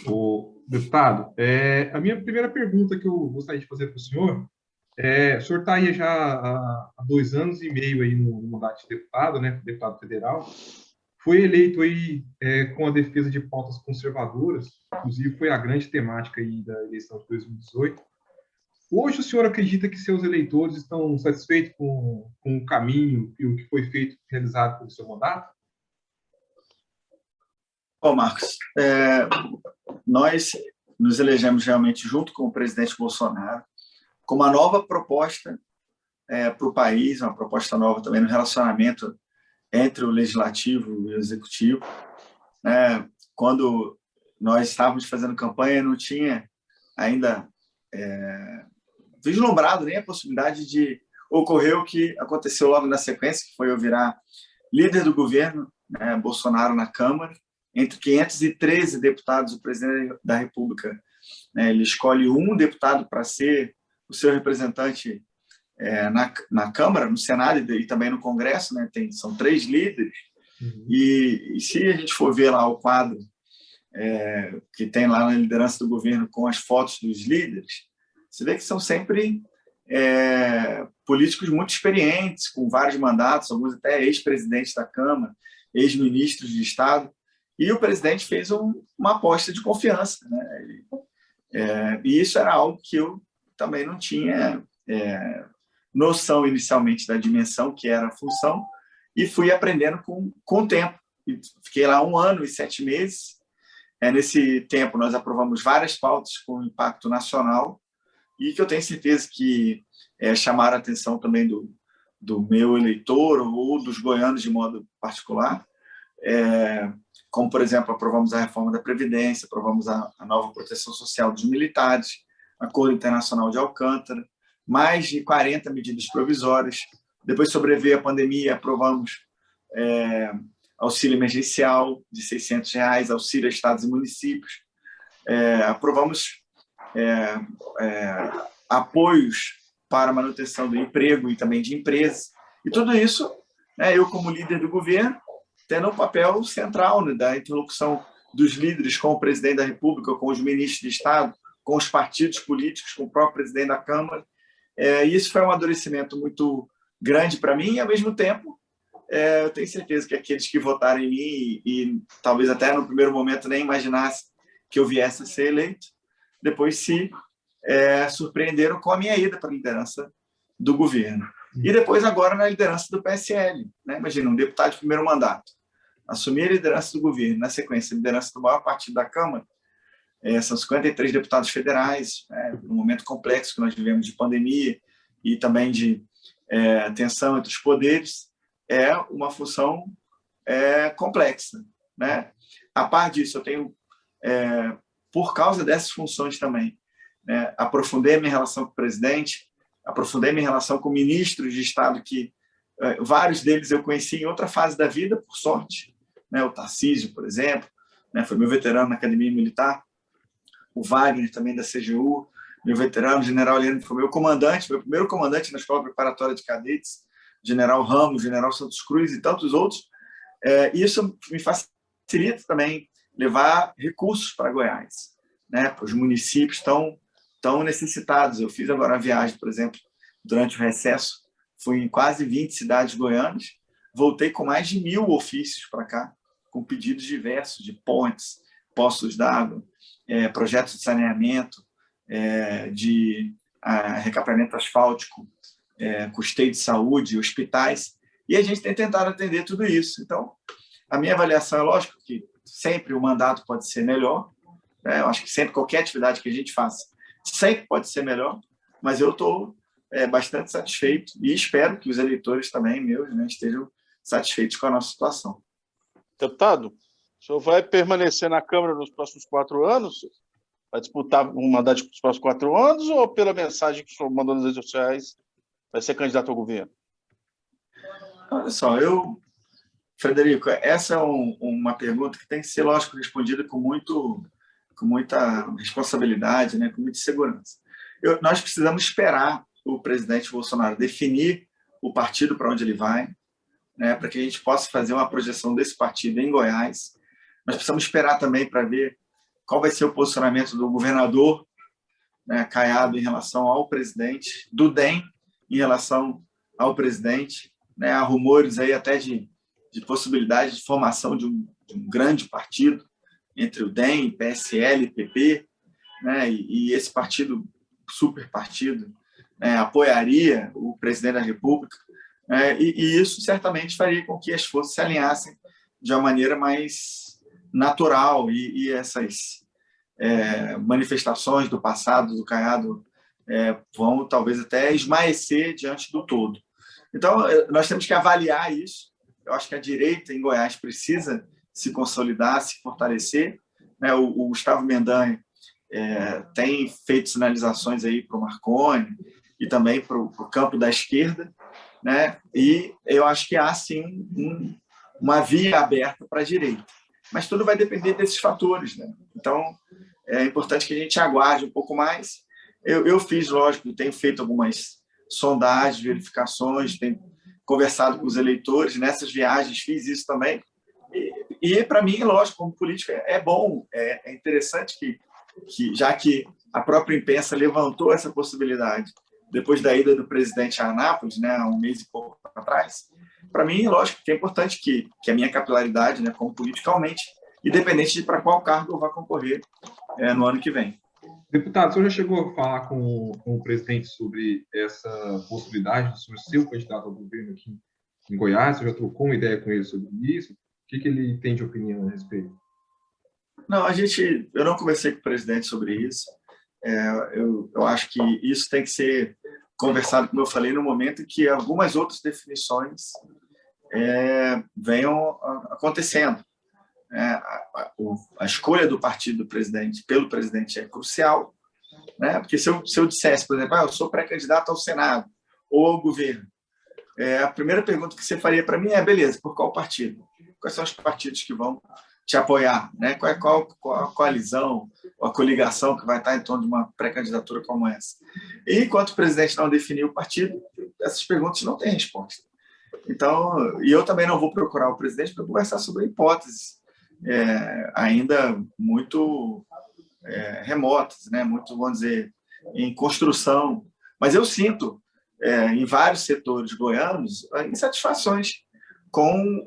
O deputado, a minha primeira pergunta que eu gostaria de fazer para o senhor o senhor está aí já há 2 anos e meio aí no mandato de deputado, né, deputado federal, foi eleito aí com a defesa de pautas conservadoras, inclusive foi a grande temática aí da eleição de 2018. Hoje o senhor acredita que seus eleitores estão satisfeitos com o caminho e o que foi feito, realizado pelo seu mandato? Bom, Marcos, nós nos elegemos realmente junto com o presidente Bolsonaro com uma nova proposta para o país, uma proposta nova também no relacionamento entre o legislativo e o executivo. Quando nós estávamos fazendo campanha, não tinha ainda vislumbrado nem a possibilidade de ocorrer o que aconteceu logo na sequência, que foi eu virar líder do governo, Bolsonaro na Câmara, entre 513 deputados, o presidente da República, ele escolhe um deputado para ser o seu representante na Câmara, no Senado e também no Congresso, são 3 líderes, e se a gente for ver lá o quadro que tem lá na liderança do governo com as fotos dos líderes, você vê que são sempre políticos muito experientes, com vários mandatos, alguns até ex-presidentes da Câmara, ex-ministros de Estado, e o presidente fez uma aposta de confiança, e isso era algo que eu também não tinha noção inicialmente da dimensão que era a função, e fui aprendendo com o tempo. E fiquei lá 1 ano e 7 meses. Nesse tempo, nós aprovamos várias pautas com impacto nacional e que eu tenho certeza que chamaram a atenção também do meu eleitor ou dos goianos de modo particular. Como, por exemplo, aprovamos a reforma da Previdência, aprovamos a nova proteção social dos militares, Acordo Internacional de Alcântara, mais de 40 medidas provisórias. Depois sobreveio a pandemia, aprovamos auxílio emergencial de R$ 600, auxílio a estados e municípios. Aprovamos apoios para a manutenção do emprego e também de empresas. E tudo isso, eu como líder do governo, tendo um papel central da interlocução dos líderes com o presidente da República, com os ministros de Estado, com os partidos políticos, com o próprio presidente da Câmara. E isso foi um amadurecimento muito grande para mim e, ao mesmo tempo, eu tenho certeza que aqueles que votaram em mim e talvez até no primeiro momento nem imaginassem que eu viesse a ser eleito, depois se surpreenderam com a minha ida para a liderança do governo. E depois agora na liderança do PSL. Imagina, um deputado de primeiro mandato assumir a liderança do governo, na sequência, a liderança do maior partido da Câmara, são 53 deputados federais, num momento complexo que nós vivemos de pandemia e também de tensão entre os poderes, é uma função complexa. A par disso, eu tenho, por causa dessas funções também, aprofundei a minha relação com o presidente, aprofundei a minha relação com ministros de Estado que vários deles eu conheci em outra fase da vida, por sorte, o Tarcísio, por exemplo, foi meu veterano na Academia Militar, o Wagner também da CGU, meu veterano, o general Heleno, foi meu primeiro comandante na Escola Preparatória de Cadetes, general Ramos, general Santos Cruz e tantos outros. Isso me facilita também levar recursos para Goiás, para os municípios tão necessitados. Eu fiz agora a viagem, por exemplo, durante o recesso, fui em quase 20 cidades goianas, voltei com mais de 1.000 ofícios para cá, com pedidos diversos de pontes, poços d'água, projetos de saneamento, de recapeamento asfáltico, custeio de saúde, hospitais, e a gente tem tentado atender tudo isso. Então, a minha avaliação é lógico que sempre o mandato pode ser melhor, eu acho que sempre qualquer atividade que a gente faça sempre pode ser melhor, mas eu estou bastante satisfeito e espero que os eleitores também, meus, estejam satisfeitos com a nossa situação. Deputado, o senhor vai permanecer na Câmara nos próximos 4 anos? Vai disputar um mandato nos próximos 4 anos ou, pela mensagem que o senhor mandou nas redes sociais, vai ser candidato ao governo? Olha só, Frederico, essa é uma pergunta que tem que ser, lógico, respondida com muita responsabilidade, com muita segurança. Nós precisamos esperar o presidente Bolsonaro definir o partido para onde ele vai, para que a gente possa fazer uma projeção desse partido em Goiás. Nós precisamos esperar também para ver qual vai ser o posicionamento do governador, né, Caiado, em relação ao presidente, do DEM em relação ao presidente, né? Há rumores aí até de possibilidade de formação de um grande partido entre o DEM, PSL e PP, né? E esse partido, super partido, né, apoiaria o presidente da República, né? E isso certamente faria com que as forças se alinhassem de uma maneira mais natural e essas manifestações do passado do Caiado vão talvez até esmaecer diante do todo. Então, nós temos que avaliar isso. Eu acho que a direita em Goiás precisa se consolidar, se fortalecer, né? O Gustavo Mendanha tem feito sinalizações aí para o Marconi e também para o campo da esquerda, né? E eu acho que há, sim, uma via aberta para a direita. Mas tudo vai depender desses fatores, né? Então, é importante que a gente aguarde um pouco mais. Eu fiz, lógico, tenho feito algumas sondagens, verificações, tenho conversado com os eleitores nessas viagens, fiz isso também. E para mim, lógico, como político, é bom, é interessante que, já que a própria imprensa levantou essa possibilidade depois da ida do presidente a Anápolis, né, há um mês e pouco atrás, para mim, lógico, que é importante que a minha capilaridade, né, como político, aumente, independente de para qual cargo eu vá concorrer no ano que vem. Deputado, o senhor já chegou a falar com o presidente sobre essa possibilidade de senhor ser o candidato ao governo aqui em Goiás? O senhor já trocou uma ideia com ele sobre isso? O que ele tem de opinião a respeito? Não, eu não conversei com o presidente sobre isso. Eu acho que isso tem que ser conversado, como eu falei, no momento em que algumas outras definições venham acontecendo. A escolha do partido do presidente pelo presidente é crucial, né? Porque se eu dissesse, por exemplo, eu sou pré-candidato ao Senado ou ao governo, a primeira pergunta que você faria para mim é: beleza, por qual partido? Quais são os partidos que vão te apoiar, né? Qual a coalizão ou a coligação que vai estar em torno de uma pré-candidatura como essa? E enquanto o presidente não definiu o partido, essas perguntas não têm resposta. Então, e eu também não vou procurar o presidente para conversar sobre hipóteses ainda muito remotas, né? Muito, vamos dizer, em construção. Mas eu sinto, em vários setores goianos, insatisfações com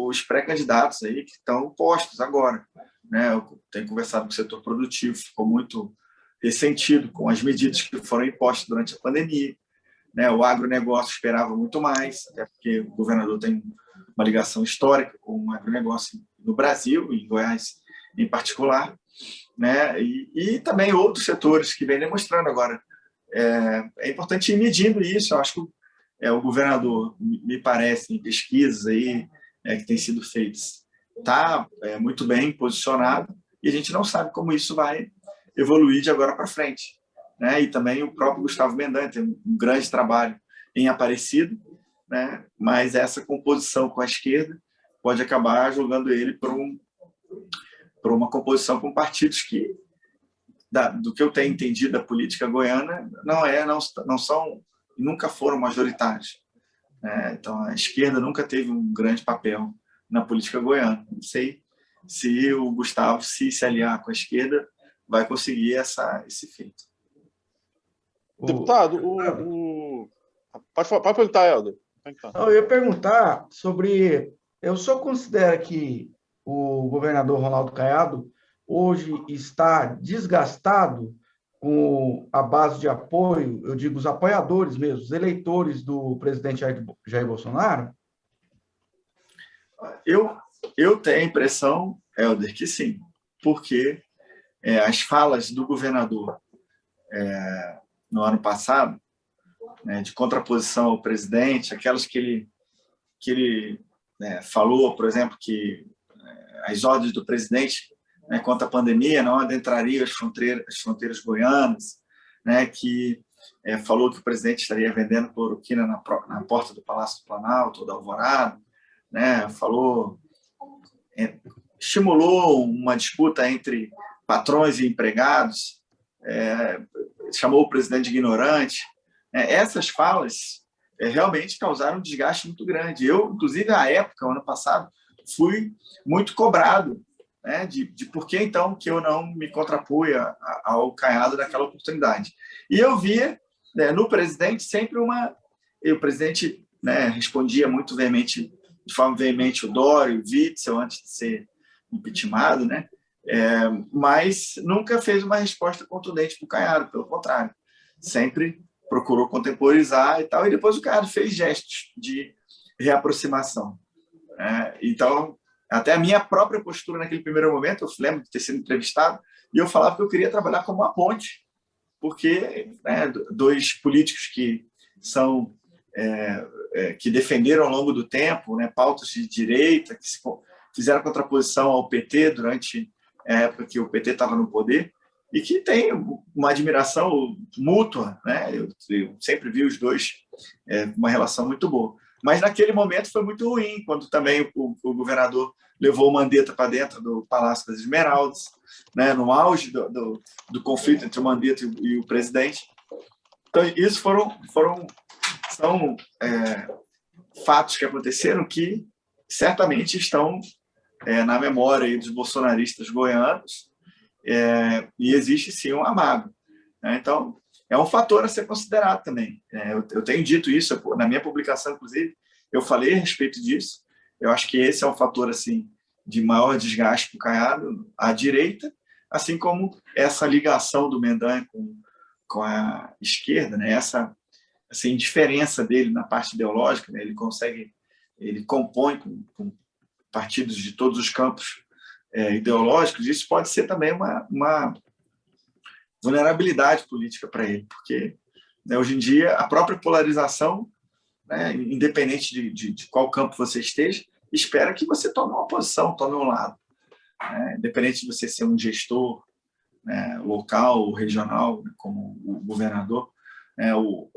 os pré-candidatos aí que estão postos agora, né? Eu tenho conversado com o setor produtivo, ficou muito ressentido com as medidas que foram impostas durante a pandemia, né? O agronegócio esperava muito mais, até porque o governador tem uma ligação histórica com o agronegócio no Brasil, em Goiás em particular, né? E também outros setores que vêm demonstrando agora. É importante ir medindo isso. Eu acho que o governador, me parece, em pesquisas aí, que têm sido feitas, está muito bem posicionado, e a gente não sabe como isso vai evoluir de agora para frente, né? E também o próprio Gustavo Mendanha tem um grande trabalho em Aparecido, né? Mas essa composição com a esquerda pode acabar jogando ele para uma composição com partidos que, do que eu tenho entendido da política goiana, não são, nunca foram majoritários. Então, a esquerda nunca teve um grande papel na política goiana. Não sei se o Gustavo, se aliar com a esquerda, vai conseguir esse feito. Deputado, pode perguntar, Helder. Eu ia perguntar sobre... O senhor considera que o governador Ronaldo Caiado hoje está desgastado com a base de apoio, eu digo os apoiadores mesmo, os eleitores do presidente Jair Bolsonaro? Eu tenho a impressão, Helder, que sim, porque as falas do governador no ano passado, né, de contraposição ao presidente, aquelas que ele falou, por exemplo, que as ordens do presidente, né, contra a pandemia não adentrariam as fronteiras goianas, né, que falou que o presidente estaria vendendo cloroquina na porta do Palácio do Planalto ou da Alvorada, né, estimulou uma disputa entre patrões e empregados, chamou o presidente de ignorante. Essas falas realmente causaram um desgaste muito grande. Eu, inclusive, à época, ano passado, fui muito cobrado né, de por que, então, que eu não me contrapunha ao Caiado naquela oportunidade. E eu via, né, no presidente sempre e o presidente, né, respondia muito veemente, de forma veemente, o Dória, o Witzel, antes de ser impeachmentado, né? Mas nunca fez uma resposta contundente para o Caiado, pelo contrário. Sempre procurou contemporizar e tal, e depois o Caiado fez gestos de reaproximação. Então, até a minha própria postura naquele primeiro momento, eu lembro de ter sido entrevistado, e eu falava que eu queria trabalhar como uma ponte, porque, né, dois políticos que são que defenderam ao longo do tempo, né, pautas de direita, que fizeram contraposição ao PT durante a época que o PT estava no poder, e que tem uma admiração mútua, né? Eu sempre vi os dois uma relação muito boa. Mas naquele momento foi muito ruim, quando também o governador levou o Mandetta para dentro do Palácio das Esmeraldas, né, no auge do conflito entre o Mandetta e o presidente. Então, isso são fatos que aconteceram que certamente estão na memória aí dos bolsonaristas goianos, e existe sim um amago, né? Então, é um fator a ser considerado também. Eu tenho dito isso na minha publicação, inclusive, eu falei a respeito disso. Eu acho que esse é um fator assim de maior desgaste para o Caiado à direita, assim como essa ligação do Mendanha com a esquerda, né? Essa indiferença dele na parte ideológica, né? Ele compõe com partidos de todos os campos ideológicos. Isso pode ser também uma vulnerabilidade política para ele, porque, né, hoje em dia a própria polarização, né, independente de qual campo você esteja, espera que você tome uma posição, tome um lado, né, independente de você ser um gestor, né, local, regional, né, como o governador, né, o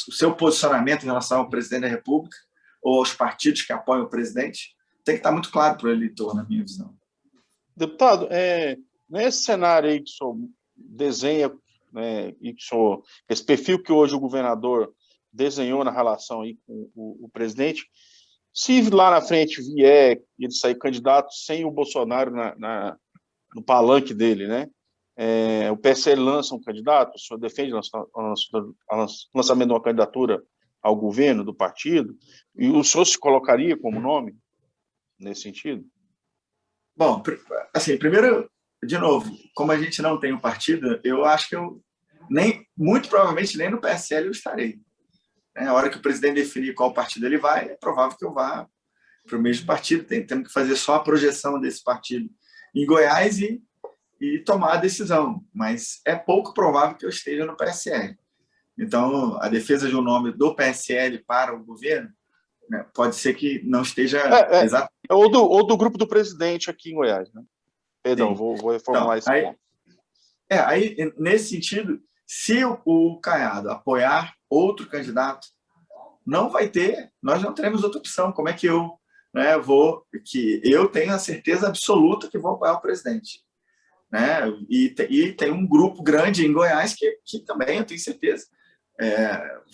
seu posicionamento em relação ao presidente da República ou aos partidos que apoiam o presidente tem que estar muito claro para o eleitor, na minha visão. Deputado, nesse cenário aí que o senhor desenha, né, e que esse perfil que hoje o governador desenhou na relação aí com o presidente, se lá na frente vier ele sair candidato sem o Bolsonaro no palanque dele, né? O PSL lança um candidato, o senhor defende o lançamento de uma candidatura ao governo do partido, e o senhor se colocaria como nome nesse sentido? Bom, assim, primeiro, de novo, como a gente não tem um partido, eu acho que muito provavelmente nem no PSL eu estarei. A hora que o presidente definir qual partido ele vai, é provável que eu vá para o mesmo partido. Temos que fazer só a projeção desse partido em Goiás e tomar a decisão. Mas é pouco provável que eu esteja no PSL. Então, a defesa de um nome do PSL para o governo, né, pode ser que não esteja exatamente. Ou do grupo do presidente aqui em Goiás, né? Perdão, vou reformular isso. Aí, nesse sentido, se o Caiado apoiar outro candidato, nós não teremos outra opção. Como é que eu, né, que eu tenho a certeza absoluta que vou apoiar o presidente, né? E tem um grupo grande em Goiás que também, eu tenho certeza,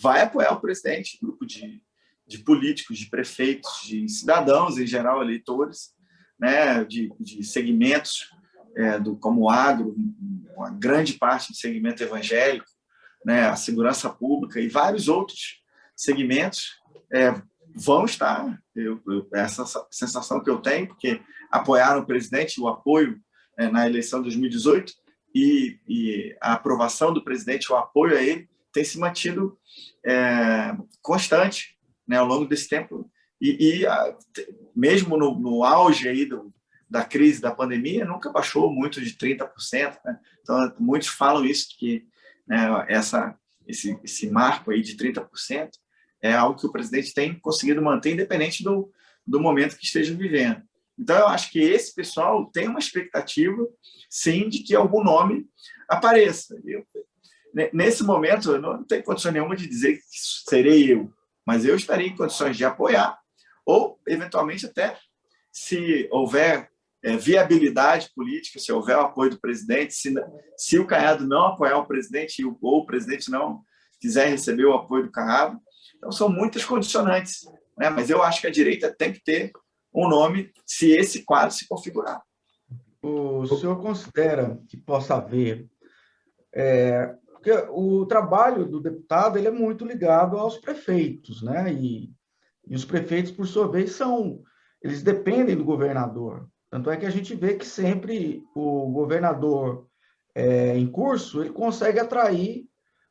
vai apoiar o presidente, grupo de políticos, de prefeitos, de cidadãos em geral, eleitores, né, de segmentos como o agro, uma grande parte do segmento evangélico, né, a segurança pública e vários outros segmentos vão estar. Essa sensação que eu tenho, porque apoiaram o presidente, o apoio na eleição de 2018 e a aprovação do presidente, o apoio a ele, tem se mantido constante, né, ao longo desse tempo. Mesmo no auge aí da crise da pandemia, nunca baixou muito de 30%. Né? Então, muitos falam isso, que, né, esse marco aí de 30% é algo que o presidente tem conseguido manter, independente do momento que esteja vivendo. Então, eu acho que esse pessoal tem uma expectativa, sim, de que algum nome apareça. Nesse momento, eu não tenho condição nenhuma de dizer que serei eu, mas eu estaria em condições de apoiar, ou, eventualmente, até, se houver viabilidade política, se houver o apoio do presidente, se o Caiado não apoiar o presidente ou o presidente não quiser receber o apoio do Caiado. Então, são muitas condicionantes, né? Mas eu acho que a direita tem que ter um nome se esse quadro se configurar. o senhor considera que possa haver? Porque o trabalho do deputado ele é muito ligado aos prefeitos, né? E os prefeitos, por sua vez, eles dependem do governador. Tanto é que a gente vê que sempre o governador em curso, ele consegue atrair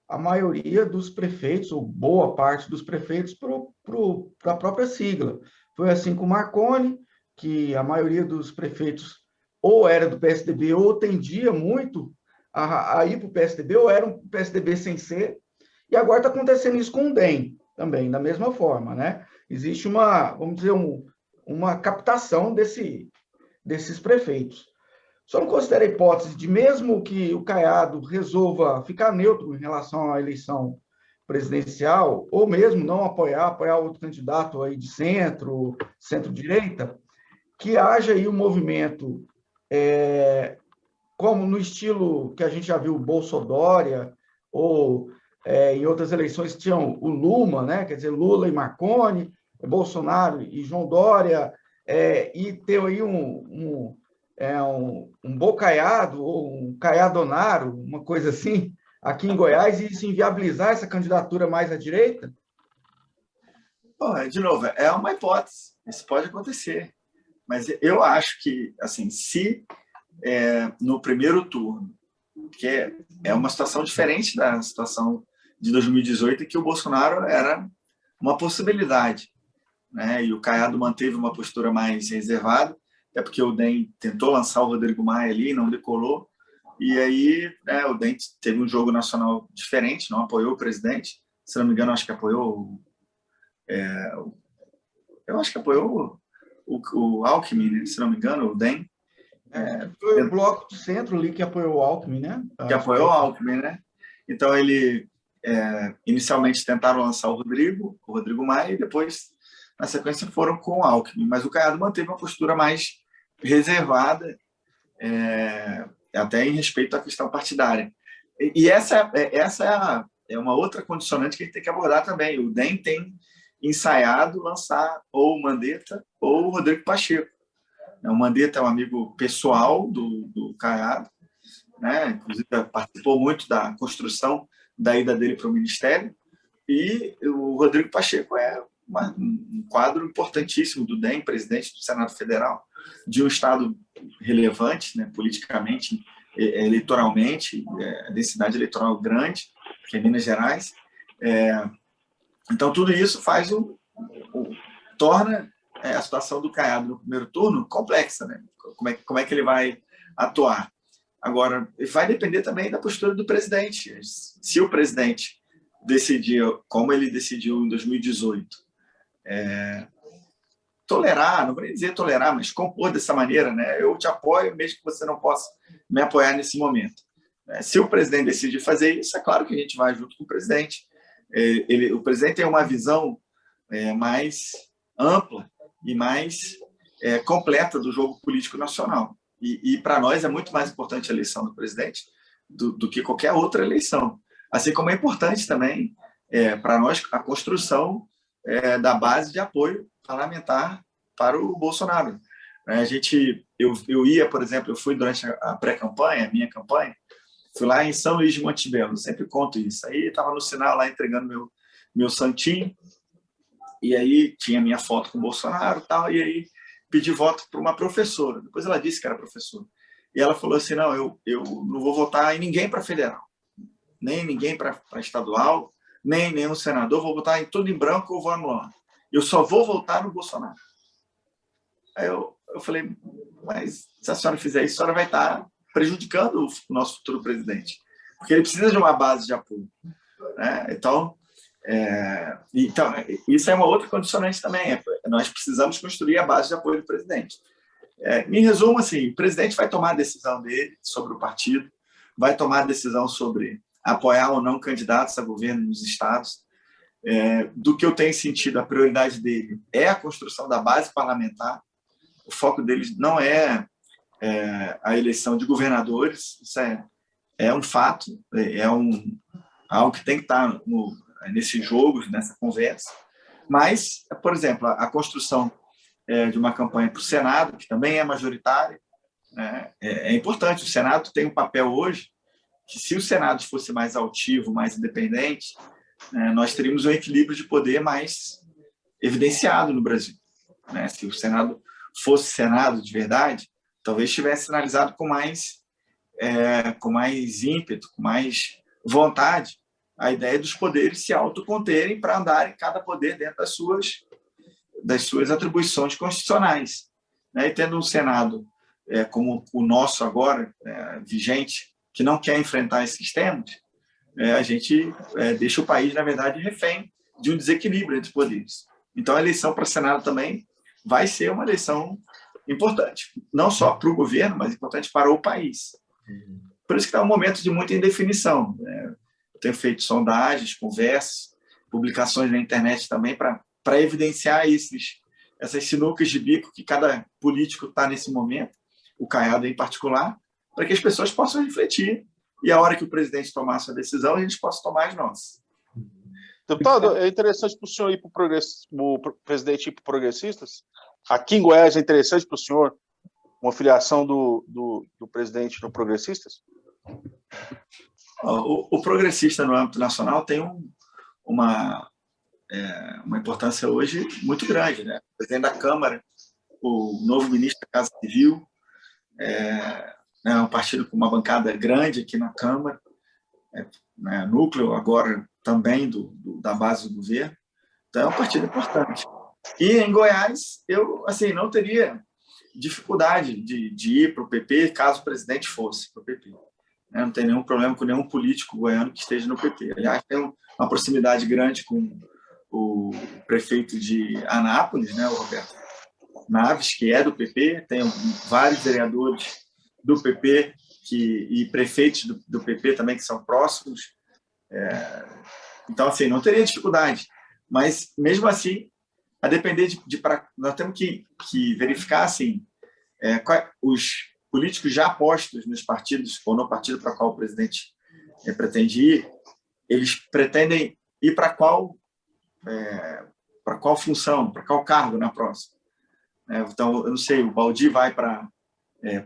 a maioria dos prefeitos, ou boa parte dos prefeitos, para a própria sigla. Foi assim com o Marconi, que a maioria dos prefeitos ou era do PSDB ou tendia muito a ir para o PSDB, ou era um PSDB sem ser, e agora está acontecendo isso com o DEM também, da mesma forma, né? Existe vamos dizer, uma captação desses prefeitos. O senhor não considera a hipótese de, mesmo que o Caiado resolva ficar neutro em relação à eleição presidencial, ou mesmo não apoiar outro candidato aí de centro-direita, que haja aí um movimento, como no estilo que a gente já viu o Bolsodória, ou em outras eleições tinham o Luma, né? Quer dizer, Lula e Marconi, Bolsonaro e João Dória, e ter aí um bocaiado, ou um caiadonaro, uma coisa assim, aqui em Goiás, e se inviabilizar essa candidatura mais à direita? Bom, de novo, é uma hipótese, isso pode acontecer. Mas eu acho que, assim, se no primeiro turno, que é uma situação diferente da situação de 2018, em que o Bolsonaro era uma possibilidade, né? E o Caiado manteve uma postura mais reservada, até porque o DEM tentou lançar o Rodrigo Maia ali, não decolou, e aí o DEM teve um jogo nacional diferente, não apoiou o presidente, se não me engano, acho que apoiou eu acho que apoiou o Alckmin, né? Se não me engano, o DEM. Foi o Bloco do Centro ali que apoiou o Alckmin, né? Que apoiou o Alckmin, né? Então, inicialmente tentaram lançar o Rodrigo Maia, e depois, na sequência, foram com o Alckmin. Mas o Caiado manteve uma postura mais reservada, até em respeito à questão partidária. E essa é uma outra condicionante que a gente tem que abordar também. O DEM tem ensaiado lançar ou o Mandetta ou o Rodrigo Pacheco. O Mandetta é um amigo pessoal do Caiado, né? Inclusive participou muito da construção da ida dele para o Ministério, e o Rodrigo Pacheco é um quadro importantíssimo do DEM, presidente do Senado Federal, de um estado relevante, né, politicamente, eleitoralmente, densidade eleitoral grande, que é Minas Gerais. Então, tudo isso torna a situação do Caiado no primeiro turno complexa, né? Como é que ele vai atuar? Agora, vai depender também da postura do presidente. Se o presidente decidir, como ele decidiu em 2018, tolerar, não vou nem dizer tolerar, mas compor dessa maneira, né? Eu te apoio, mesmo que você não possa me apoiar nesse momento. Se o presidente decidir fazer isso, é claro que a gente vai junto com o presidente. O presidente tem uma visão mais ampla e mais completa do jogo político nacional. E para nós é muito mais importante a eleição do presidente do que qualquer outra eleição. Assim como é importante também para nós a construção da base de apoio parlamentar para o Bolsonaro. Eu ia, por exemplo, eu fui durante a pré-campanha, a minha campanha, fui lá em São Luís de Montebello, sempre conto isso. Aí estava no sinal lá entregando meu santinho, e aí tinha minha foto com o Bolsonaro e tal, e aí pedi voto para uma professora. Depois ela disse que era professora. E ela falou assim, não, eu não vou votar em ninguém para federal, nem ninguém para estadual, nem nenhum senador, vou votar em tudo em branco ou vou anular. Eu só vou votar no Bolsonaro. Aí eu falei, mas se a senhora fizer isso, a senhora vai estar prejudicando o nosso futuro presidente, porque ele precisa de uma base de apoio, né? Então, isso é uma outra condicionante também. Nós precisamos construir a base de apoio do presidente. Em resumo, assim, o presidente vai tomar a decisão dele sobre o partido, vai tomar a decisão sobre apoiar ou não candidatos a governo nos estados. Do que eu tenho sentido, a prioridade dele é a construção da base parlamentar. O foco deles não é a eleição de governadores, isso é um fato, algo que tem que estar nesses jogos, nessa conversa. Mas, por exemplo, a construção de uma campanha para o Senado, que também é majoritária, né? É importante. O Senado tem um papel hoje que, se o Senado fosse mais altivo, mais independente, nós teríamos um equilíbrio de poder mais evidenciado no Brasil, né? Se o Senado fosse Senado de verdade, talvez tivesse sinalizado com mais ímpeto, com mais vontade, a ideia dos poderes se autoconterem para andarem cada poder dentro das suas atribuições constitucionais, né? E tendo um Senado como o nosso agora, vigente, que não quer enfrentar esses temas, a gente deixa o país, na verdade, refém de um desequilíbrio entre poderes. Então, a eleição para o Senado também vai ser uma eleição importante, não só para o governo, mas importante para o país. Por isso que está um momento de muita indefinição, né? Eu tenho feito sondagens, conversas, publicações na internet também para evidenciar essas sinucas de bico que cada político está nesse momento, o Caiado em particular, para que as pessoas possam refletir e a hora que o presidente tomar a sua decisão, a gente possa tomar as nossas. Deputado, é interessante para o senhor ir para o presidente ir para progressistas? Aqui em Goiás é interessante para o senhor uma filiação do presidente no progressistas? O progressista no âmbito nacional tem uma importância hoje muito grande, né? O presidente da Câmara, o novo ministro da Casa Civil, um partido com uma bancada grande aqui na Câmara, núcleo agora também da base do governo, então é um partido importante. E em Goiás, eu não teria dificuldade de ir para o PP caso o presidente fosse para o PP. Não tem nenhum problema com nenhum político goiano que esteja no PP. Aliás, tem uma proximidade grande com o prefeito de Anápolis, né, o Roberto Naves, que é do PP, tem vários vereadores do PP e prefeitos do PP também que são próximos. Então, não teria dificuldade. Mas, mesmo assim, a depender nós temos que verificar os políticos já postos nos partidos ou no partido para qual o presidente pretende ir, eles pretendem ir para qual função, para qual cargo na próxima. Então, eu não sei, o Baldi vai para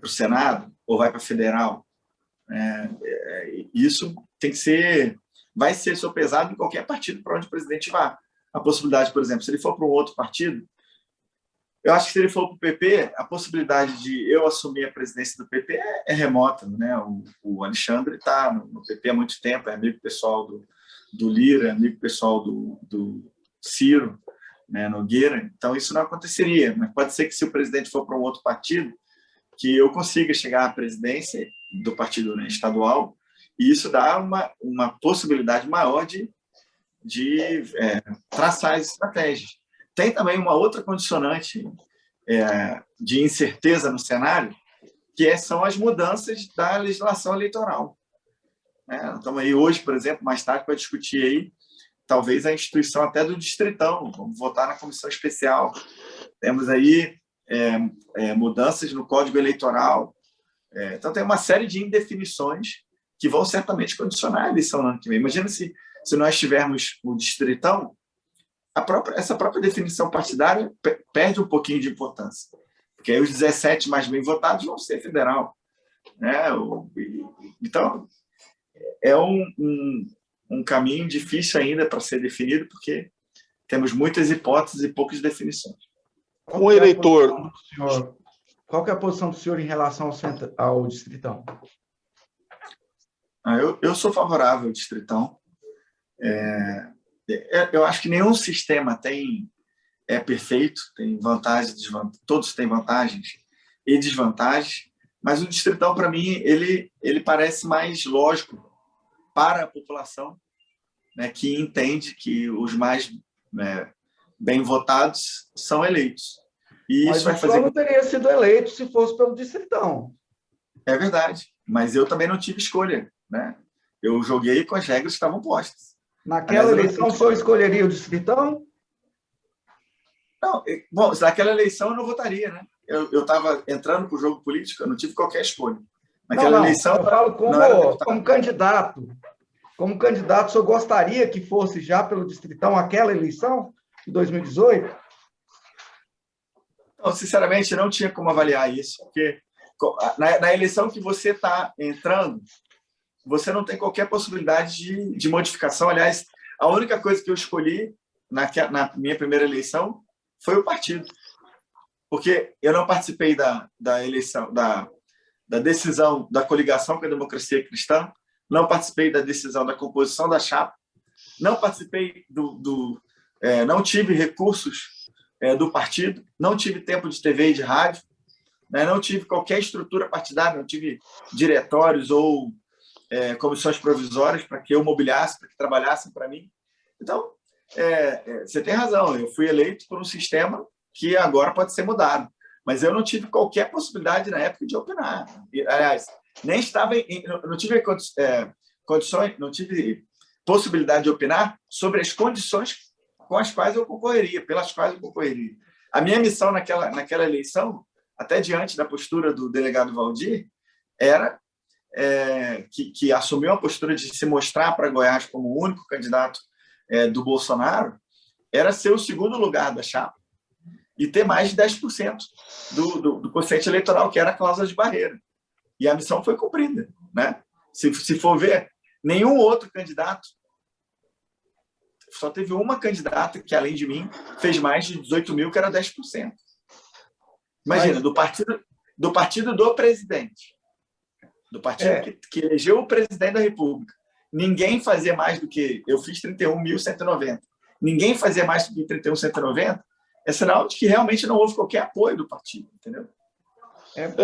o Senado ou vai para a Federal? Isso vai ser sopesado em qualquer partido para onde o presidente vá. A possibilidade, por exemplo, se ele for para um outro partido, eu acho que se ele for para o PP, a possibilidade de eu assumir a presidência do PP é remota, né? O Alexandre está no PP há muito tempo, é amigo pessoal do Lira, amigo pessoal do Ciro, né, Nogueira. Então, isso não aconteceria. Mas pode ser que, se o presidente for para um outro partido, que eu consiga chegar à presidência do partido, né, estadual, e isso dá uma possibilidade maior de traçar as estratégias. Tem também uma outra condicionante de incerteza no cenário, que são as mudanças da legislação eleitoral. Estamos aí hoje, por exemplo, mais tarde, para discutir aí, talvez a instituição até do Distritão. Vamos votar na comissão especial. Temos aí mudanças no Código Eleitoral. Então, tem uma série de indefinições que vão certamente condicionar a eleição no ano que vem. Imagina se nós tivermos o Distritão, essa própria definição partidária perde um pouquinho de importância, porque aí os 17 mais bem votados vão ser federal, né? Então, é um caminho difícil ainda para ser definido, porque temos muitas hipóteses e poucas definições. Um eleitor... Qual que é a posição do senhor em relação ao Distritão? Eu sou favorável ao Distritão. Eu acho que nenhum sistema é perfeito, tem vantagens e desvantagens, todos têm vantagens e desvantagens, mas o Distritão, para mim, ele parece mais lógico para a população, né, que entende que os mais bem votados são eleitos. E mas isso vai o senhor não teria sido eleito se fosse pelo Distritão. É verdade, mas eu também não tive escolha, né? Eu joguei com as regras que estavam postas. Naquela eleição, o senhor escolheria o Distritão? Não, bom, naquela eleição eu não votaria, né? Eu estava entrando para o jogo político, eu não tive qualquer escolha. Naquela eleição... Eu falo como candidato. Como candidato, o senhor gostaria que fosse já pelo Distritão aquela eleição de 2018? Não, sinceramente, não tinha como avaliar isso, porque na eleição que você está entrando, você não tem qualquer possibilidade de modificação. Aliás, a única coisa que eu escolhi na minha primeira eleição foi o partido, porque eu não participei da eleição, da decisão da coligação com a Democracia Cristã, não participei da decisão da composição da chapa, não participei não tive recursos do partido, não tive tempo de TV e de rádio, né, não tive qualquer estrutura partidária, não tive diretórios ou comissões provisórias para que eu mobiliasse, para que trabalhassem para mim. Então, você tem razão, eu fui eleito por um sistema que agora pode ser mudado, mas eu não tive qualquer possibilidade na época de opinar. Aliás, nem estava não tive condições, não tive possibilidade de opinar sobre as condições com as quais eu concorreria, pelas quais eu concorreria. A minha missão naquela eleição, até diante da postura do delegado Valdir, era que assumiu a postura de se mostrar para Goiás como o único candidato do Bolsonaro, era ser o segundo lugar da chapa e ter mais de 10% do quociente eleitoral, que era a cláusula de barreira. E a missão foi cumprida, né? Se for ver, nenhum outro candidato, só teve uma candidata que, além de mim, fez mais de 18 mil, que era 10%. Imagina, do partido do presidente, do partido que elegeu o presidente da República, ninguém fazia mais do que... Eu fiz 31.190. Ninguém fazia mais do que 31.190. É sinal de que realmente não houve qualquer apoio do partido, entendeu?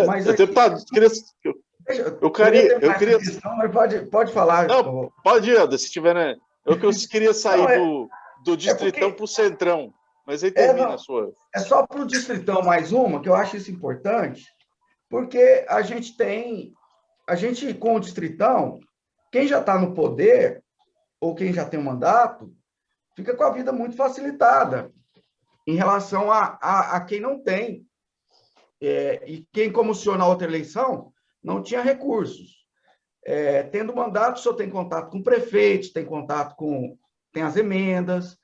Mas deputado, eu queria... Questão, mas pode falar. Não, pode ir, se tiver, né? Eu queria sair do Distritão para o Centrão, mas aí termina a sua... É só para o Distritão mais uma, que eu acho isso importante, porque a gente com o Distritão, quem já está no poder, ou quem já tem um mandato, fica com a vida muito facilitada em relação a quem não tem. E quem comissionou na outra eleição não tinha recursos. Tendo mandato, o senhor tem contato com prefeitos, tem contato tem as emendas,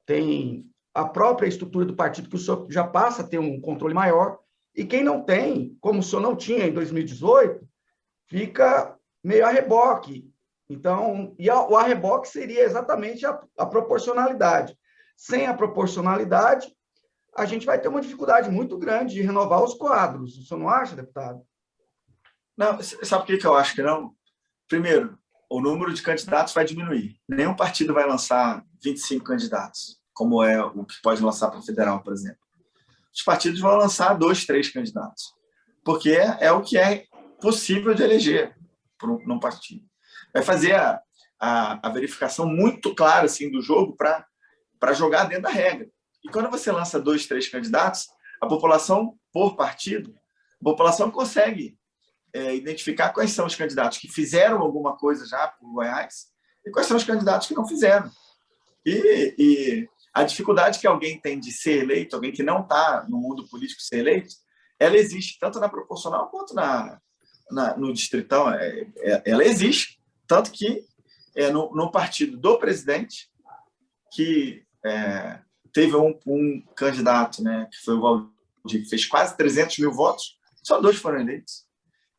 tem a própria estrutura do partido, que o senhor já passa a ter um controle maior, e quem não tem, como o senhor não tinha em 2018, fica meio a reboque. Então, o a reboque seria exatamente a proporcionalidade. Sem a proporcionalidade, a gente vai ter uma dificuldade muito grande de renovar os quadros. O senhor não acha, deputado? Não, sabe por que eu acho que não? Primeiro, o número de candidatos vai diminuir. Nenhum partido vai lançar 25 candidatos, como é o que pode lançar para o federal, por exemplo. Os partidos vão lançar 2, 3 candidatos, porque é o que é possível de eleger num partido. Vai fazer a verificação muito clara assim, do jogo para jogar dentro da regra. E quando você lança 2, 3 candidatos, a população, por partido, a população consegue identificar quais são os candidatos que fizeram alguma coisa já por Goiás e quais são os candidatos que não fizeram. E a dificuldade que alguém tem de ser eleito, alguém que não está no mundo político ser eleito, ela existe tanto na proporcional quanto no distritão. Ela existe, tanto que no partido do presidente, que teve um candidato, né, que foi o Valdir, que fez quase 300 mil votos, só 2 foram eleitos.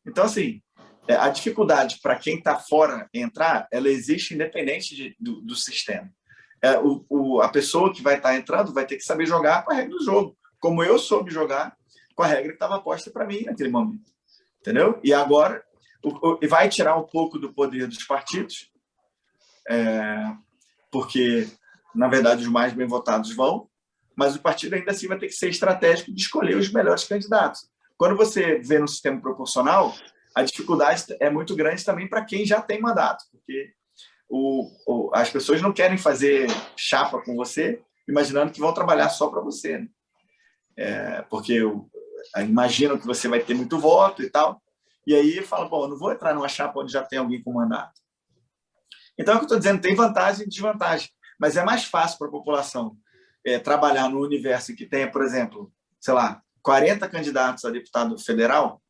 Então, assim, a dificuldade para quem está fora entrar, ela existe independente do sistema. A pessoa que vai estar entrando vai ter que saber jogar com a regra do jogo, como eu soube jogar com a regra que estava posta para mim naquele momento. Entendeu? E agora vai tirar um pouco do poder dos partidos, porque, na verdade, os mais bem votados vão, mas o partido ainda assim vai ter que ser estratégico de escolher os melhores candidatos. Quando você vê no sistema proporcional, a dificuldade é muito grande também para quem já tem mandato, porque as pessoas não querem fazer chapa com você, imaginando que vão trabalhar só para você, né? Porque imaginam que você vai ter muito voto e tal, e aí fala, bom, eu não vou entrar numa chapa onde já tem alguém com mandato. Então, é o que eu estou dizendo, tem vantagem e desvantagem, mas é mais fácil para a população trabalhar no universo que tenha, por exemplo, sei lá, 40 candidatos a deputado federal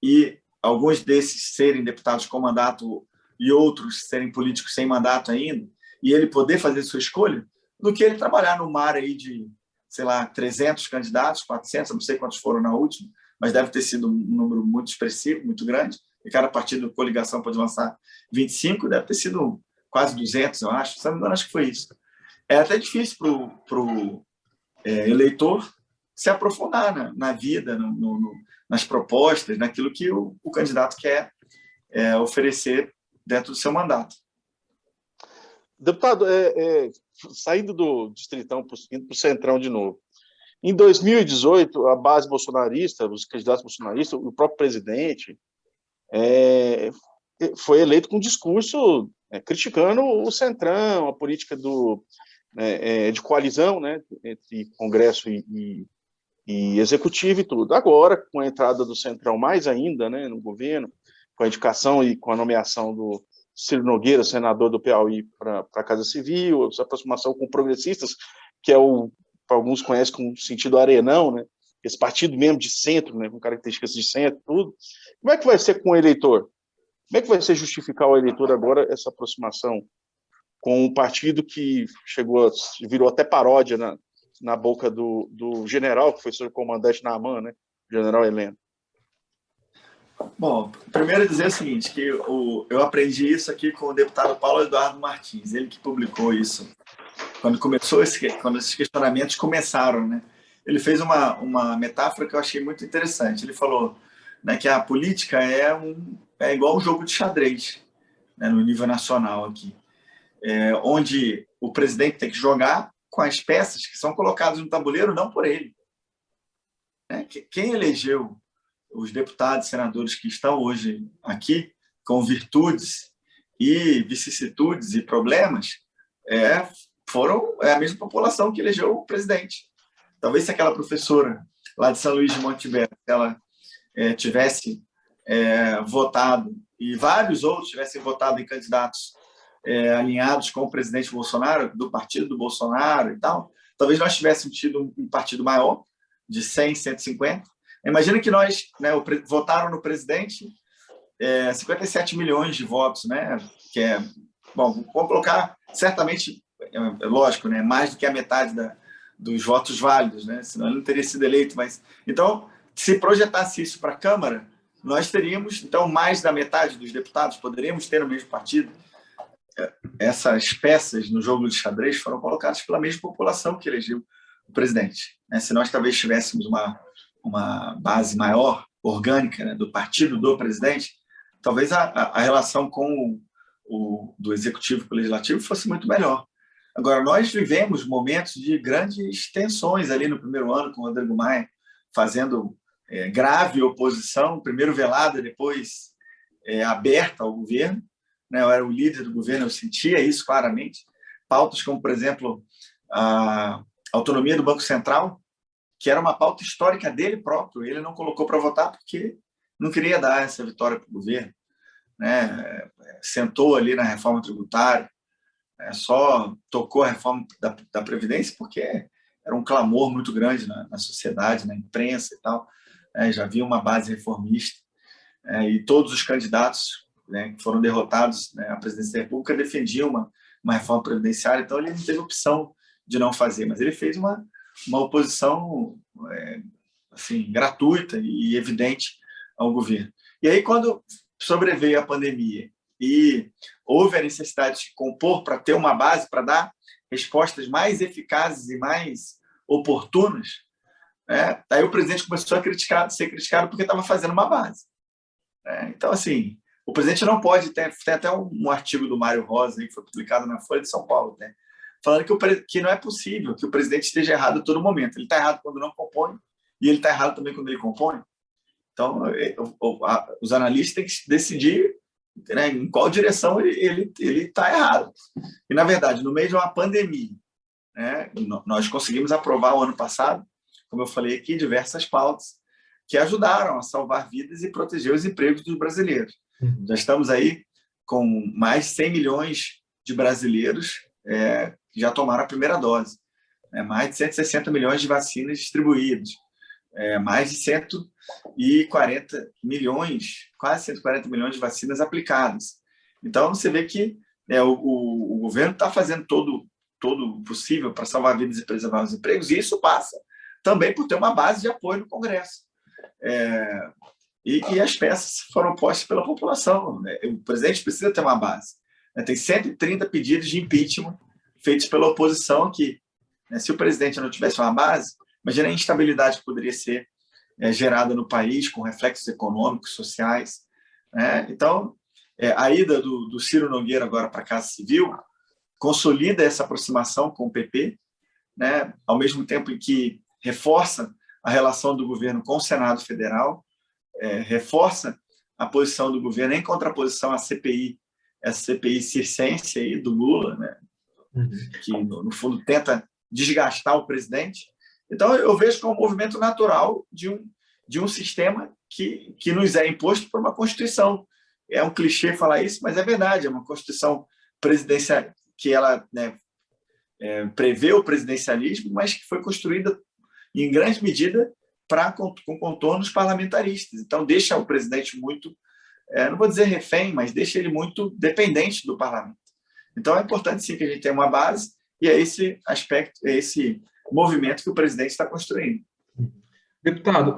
e alguns desses serem deputados com mandato e outros serem políticos sem mandato ainda, e ele poder fazer sua escolha, do que ele trabalhar no mar aí de, sei lá, 300 candidatos, 400, não sei quantos foram na última, mas deve ter sido um número muito expressivo, muito grande, e cada partido, coligação, pode lançar 25, deve ter sido quase 200, eu acho. Se não me engano, acho que foi isso. É até difícil para o eleitor se aprofundar na vida, nas propostas, naquilo que o candidato quer oferecer dentro do seu mandato. Deputado, saindo do Distritão, indo para o Centrão de novo. Em 2018, a base bolsonarista, os candidatos bolsonaristas, o próprio presidente, foi eleito com um discurso criticando o Centrão, a política de coalizão, né, entre Congresso e Executivo e tudo. Agora, com a entrada do Centrão mais ainda, né, no governo, com a indicação e com a nomeação do Ciro Nogueira, senador do Piauí, para a Casa Civil, essa aproximação com progressistas, que para alguns conhecem com sentido arenão, né, esse partido mesmo de centro, né, com características de centro, tudo. Como é que vai ser com o eleitor? Como é que vai ser justificar ao eleitor agora essa aproximação com um partido que virou até paródia na boca do general, que foi seu comandante na AMAN, né, general Heleno? Bom, primeiro dizer o seguinte, que eu aprendi isso aqui com o deputado Paulo Eduardo Martins, ele que publicou isso, quando esses questionamentos começaram, né? Ele fez uma metáfora que eu achei muito interessante. Ele falou, né, que a política é igual um jogo de xadrez, né, no nível nacional aqui, onde o presidente tem que jogar com as peças que são colocadas no tabuleiro, não por ele. Né? Quem elegeu os deputados e senadores que estão hoje aqui, com virtudes e vicissitudes e problemas, é a mesma população que elegeu o presidente. Talvez se aquela professora lá de São Luís de Montevidéu, ela tivesse votado, e vários outros tivessem votado em candidatos alinhados com o presidente Bolsonaro, do partido do Bolsonaro e tal, talvez nós tivéssemos tido um partido maior, de 100, 150. Imagina que nós, né, votaram no presidente 57 milhões de votos, né? Que bom, vamos colocar, certamente, lógico, né, mais do que a metade dos votos válidos, né? Senão ele não teria sido eleito. Mas então, se projetasse isso para a Câmara, nós teríamos, então, mais da metade dos deputados, poderíamos ter no mesmo partido. Essas peças no jogo de xadrez foram colocadas pela mesma população que elegeu o presidente. Né? Se nós talvez tivéssemos uma base maior, orgânica, né, do partido do presidente, talvez a relação com do executivo com o legislativo fosse muito melhor. Agora, nós vivemos momentos de grandes tensões ali no primeiro ano, com o Rodrigo Maia fazendo grave oposição, primeiro velada, depois aberta ao governo. Né? Eu era o líder do governo, eu sentia isso claramente. Pautas como, por exemplo, a autonomia do Banco Central, que era uma pauta histórica dele próprio. Ele não colocou para votar porque não queria dar essa vitória para o governo. Né? Sentou ali na reforma tributária, só tocou a reforma da Previdência porque era um clamor muito grande na sociedade, na imprensa e tal. Já havia uma base reformista. E todos os candidatos, né, que foram derrotados, né, à presidência da República defendiam uma reforma previdenciária, então ele não teve opção de não fazer, mas ele fez uma oposição assim, gratuita e evidente ao governo. E aí, quando sobreveio a pandemia e houve a necessidade de compor para ter uma base para dar respostas mais eficazes e mais oportunas, né, aí o presidente começou a ser criticado porque estava fazendo uma base. Então, assim, o presidente não pode tem até um artigo do Mário Rosa aí, que foi publicado na Folha de São Paulo, né, falando que não é possível que o presidente esteja errado a todo momento. Ele está errado quando não compõe e ele está errado também quando ele compõe. Então, os analistas têm que decidir, né, em qual direção ele está errado. E, na verdade, no meio de uma pandemia, né, nós conseguimos aprovar o ano passado, como eu falei aqui, diversas pautas que ajudaram a salvar vidas e proteger os empregos dos brasileiros. Já estamos aí com mais de 100 milhões de brasileiros que já tomaram a primeira dose, mais de 160 milhões de vacinas distribuídas, mais de 140 milhões, quase 140 milhões de vacinas aplicadas. Então, você vê que o governo está fazendo todo o possível para salvar vidas e preservar os empregos, e isso passa também por ter uma base de apoio no Congresso. E as peças foram postas pela população, né? O presidente precisa ter uma base, né? Tem 130 pedidos de impeachment feitos pela oposição que, né, se o presidente não tivesse uma base, imagina a instabilidade que poderia ser gerada no país, com reflexos econômicos, sociais, né? Então, a ida do Ciro Nogueira agora para a Casa Civil consolida essa aproximação com o PP, né? Ao mesmo tempo em que reforça a relação do governo com o Senado Federal, reforça a posição do governo em contraposição à CPI, essa CPI circense aí do Lula, né? Que, no fundo, tenta desgastar o presidente. Então, eu vejo como um movimento natural de um sistema que nos é imposto por uma Constituição. É um clichê falar isso, mas é verdade, é uma Constituição presidencial que ela, né, prevê o presidencialismo, mas que foi construída em grande medida com contornos parlamentaristas. Então, deixa o presidente muito, não vou dizer refém, mas deixa ele muito dependente do parlamento. Então, é importante, sim, que a gente tenha uma base, e é esse aspecto, é esse movimento que o presidente está construindo. Deputado,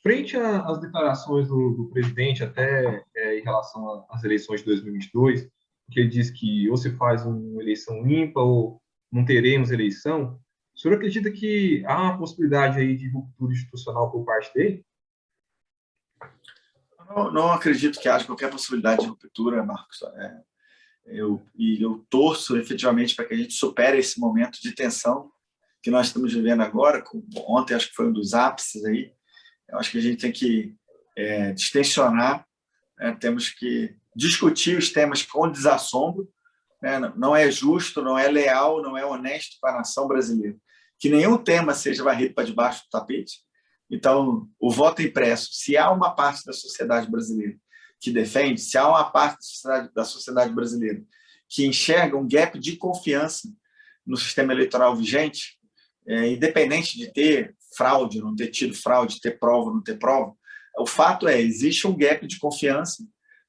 frente às declarações do presidente, até em relação às eleições de 2022, que ele diz que ou se faz uma eleição limpa ou não teremos eleição, o senhor acredita que há uma possibilidade aí de ruptura institucional por parte dele? Não acredito que haja qualquer possibilidade de ruptura, Marcos. Eu torço efetivamente para que a gente supere esse momento de tensão que nós estamos vivendo agora. Ontem acho que foi um dos ápices aí. Eu acho que a gente tem que distensionar, né? Temos que discutir os temas com desassombro, né? Não é justo, não é leal, não é honesto para a nação brasileira que nenhum tema seja varrido para debaixo do tapete. Então, o voto impresso, se há uma parte da sociedade brasileira que defende, se há uma parte da sociedade brasileira que enxerga um gap de confiança no sistema eleitoral vigente, independente de ter fraude, não ter tido fraude, ter prova, não ter prova, o fato existe um gap de confiança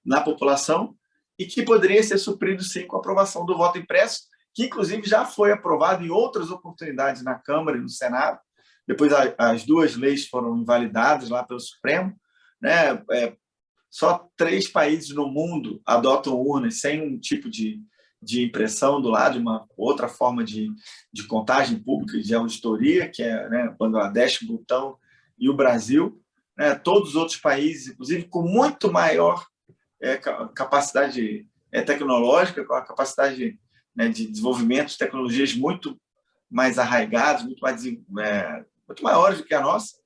na população e que poderia ser suprido, sim, com a aprovação do voto impresso, que, inclusive, já foi aprovado em outras oportunidades na Câmara e no Senado. Depois, as duas leis foram invalidadas lá pelo Supremo, né? Só 3 países no mundo adotam urnas sem um tipo de impressão do lado, uma outra forma de contagem pública e de auditoria, que é, né, Bangladesh, Butão e o Brasil. Né? Todos os outros países, inclusive, com muito maior capacidade tecnológica, com a capacidade, né, de desenvolvimento de tecnologias muito mais arraigadas, muito maiores do que a nossa,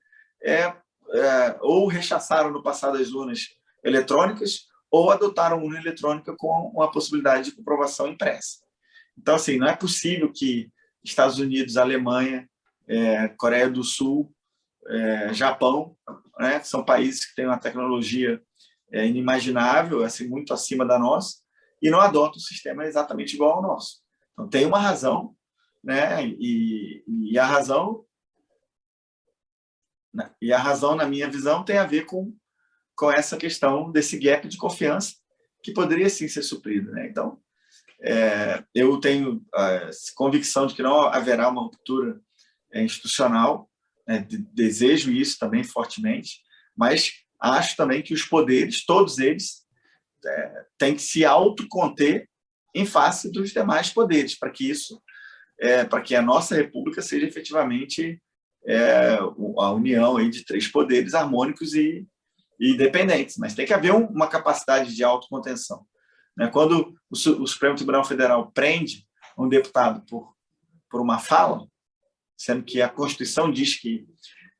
ou rechaçaram no passado as urnas eletrônicas, ou adotaram urna eletrônica com a possibilidade de comprovação impressa. Então, assim, não é possível que Estados Unidos, Alemanha, Coreia do Sul, Japão, né, que são países que têm uma tecnologia inimaginável, assim, muito acima da nossa, e não adotam um sistema exatamente igual ao nosso. Então, tem uma razão, né, e a razão, na minha visão, tem a ver com essa questão desse gap de confiança que poderia, sim, ser suprido, né? Então, eu tenho a convicção de que não haverá uma ruptura institucional, né? Desejo isso também fortemente, mas acho também que os poderes, todos eles, têm que se autoconter em face dos demais poderes, para que a nossa república seja efetivamente a união aí de 3 poderes harmônicos e independentes, mas tem que haver uma capacidade de autocontenção. Né? Quando o Supremo Tribunal Federal prende um deputado por uma fala, sendo que a Constituição diz que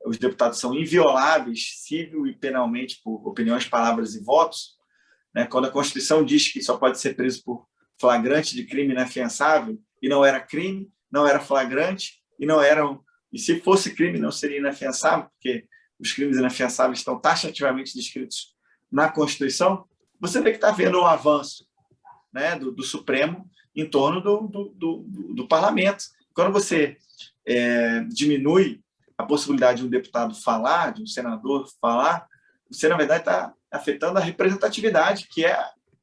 os deputados são invioláveis civil e penalmente por opiniões, palavras e votos, né? Quando a Constituição diz que só pode ser preso por flagrante de crime inafiançável, e não era crime, não era flagrante, e se fosse crime não seria inafiançável, porque os crimes inafiançáveis estão taxativamente descritos na Constituição, você vê que está havendo um avanço, né, do Supremo em torno do Parlamento. Quando você diminui a possibilidade de um deputado falar, de um senador falar, você, na verdade, está afetando a representatividade, que é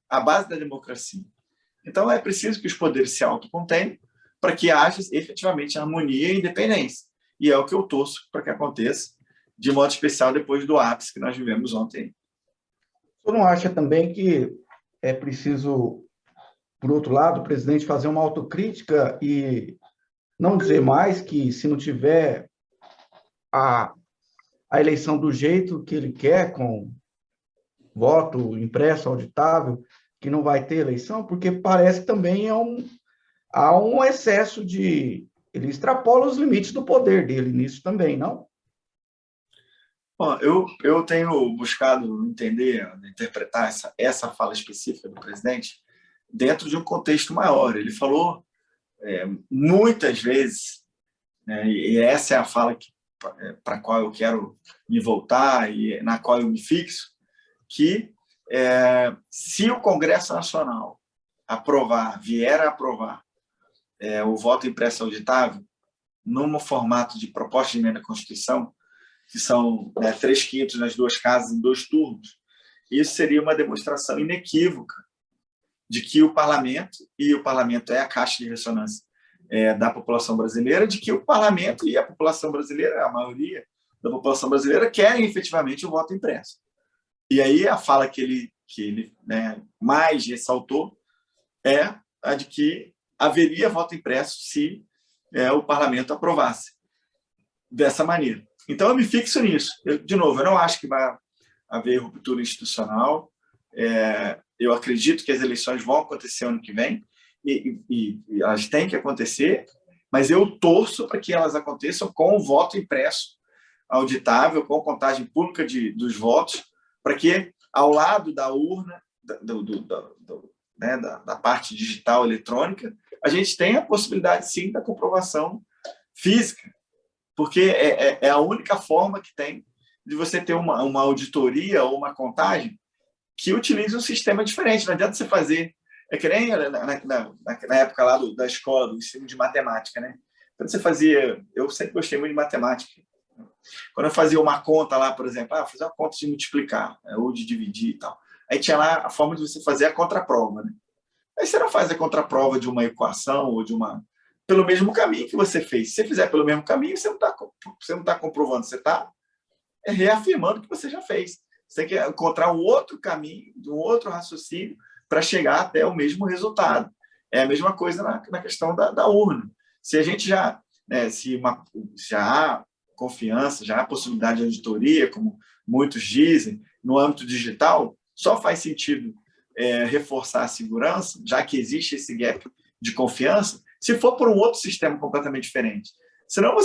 a base da democracia. Então, é preciso que os poderes se autocontenham para que haja efetivamente harmonia e independência. E é o que eu torço para que aconteça. de modo especial depois do ápice que nós vivemos ontem. O senhor não acha também que é preciso, por outro lado, o presidente fazer uma autocrítica e não dizer mais que, se não tiver a eleição do jeito que ele quer, com voto impresso, auditável, que não vai ter eleição? Porque parece que também há um excesso de... Ele extrapola os limites do poder dele nisso também, não? Bom, eu tenho buscado entender, interpretar essa fala específica do presidente dentro de um contexto maior. Ele falou muitas vezes, né, e essa é a fala para a qual eu quero me voltar e na qual eu me fixo, que se o Congresso Nacional vier a aprovar o voto impresso auditável, num formato de proposta de emenda à Constituição, que são 3/5 nas duas casas em 2 turnos, isso seria uma demonstração inequívoca de que o parlamento, e o parlamento é a caixa de ressonância da população brasileira, de que o parlamento e a população brasileira, a maioria da população brasileira, querem efetivamente o voto impresso. E aí a fala que ele mais ressaltou é a de que haveria voto impresso se o parlamento aprovasse dessa maneira. Então, eu me fixo nisso. De novo, eu não acho que vai haver ruptura institucional. Eu acredito que as eleições vão acontecer ano que vem, e elas têm que acontecer, mas eu torço para que elas aconteçam com o voto impresso auditável, com contagem pública dos votos, para que, ao lado da urna, da parte digital eletrônica, a gente tenha a possibilidade, sim, da comprovação física, porque é a única forma que tem de você ter uma auditoria ou uma contagem que utilize um sistema diferente. Não adianta você fazer... É que nem na época lá da escola, do ensino de matemática, né? Quando você fazia... Eu sempre gostei muito de matemática. Quando eu fazia uma conta lá, por exemplo, fazer uma conta de multiplicar, ou de dividir e tal. Aí tinha lá a forma de você fazer a contraprova, né? Aí você não faz a contraprova de uma equação ou pelo mesmo caminho que você fez. Se você fizer pelo mesmo caminho, você não está comprovando, você está reafirmando o que você já fez. Você tem que encontrar um outro caminho, um outro raciocínio para chegar até o mesmo resultado. É a mesma coisa na questão da urna. Se a gente já há confiança, já há possibilidade de auditoria, como muitos dizem, no âmbito digital, só faz sentido reforçar a segurança, já que existe esse gap de confiança, se for por um outro sistema completamente diferente. Senão